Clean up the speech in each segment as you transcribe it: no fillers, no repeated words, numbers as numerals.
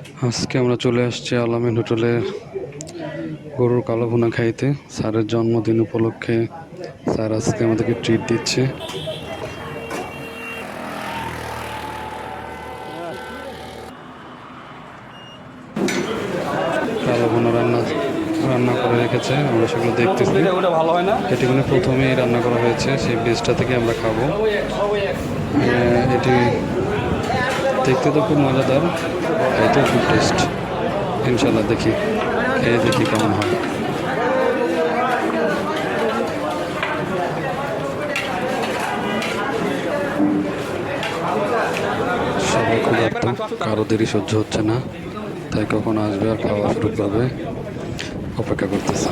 আজকে আমরা চলে আসছি আলামিন হোটেলে গরুর কালো ভুনা খাইতে। স্যারের জন্মদিন উপলক্ষে স্যার আজকে আমাদেরকে ট্রিট দিচ্ছে। কালো ভুনা রান্না রান্না করে রেখেছে, আমরা সেগুলো দেখতেছি। এটি মানে প্রথমেই রান্না করা হয়েছে, সেই বেসটা থেকে আমরা খাবো। এটি দেখতে তো খুব মজাদার, এটাও খুব টেস্ট। ইনশাল্লাহ দেখি, খেয়ে দেখি কেমন হয়। সবাই ক্ষুধার্ত, কারো দেরি সহ্য হচ্ছে না, তাই কখন আসবে আর খাওয়া শুরু করবে অপেক্ষা করতেছে।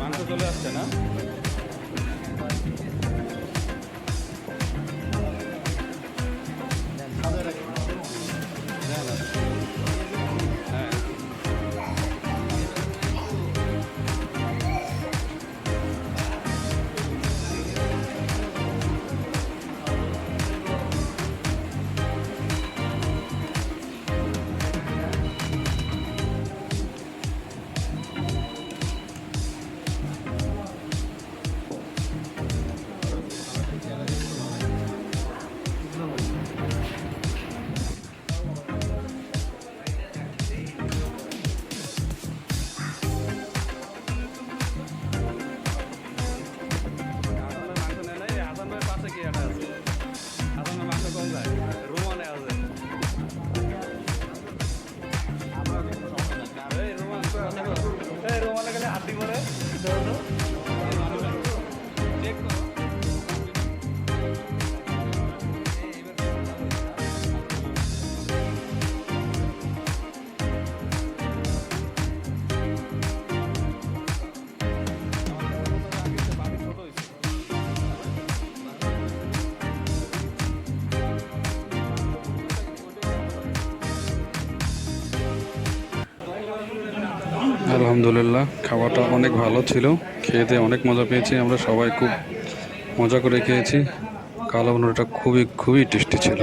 মাংস চলে আসছে না? আলহামদুলিল্লাহ, খাওয়াটা অনেক ভালো ছিল, খেতে অনেক মজা পেয়েছি। আমরা সবাই খুব মজা করে খেয়েছি। কালো ভুনাটা খুবই খুবই টেস্টি ছিল।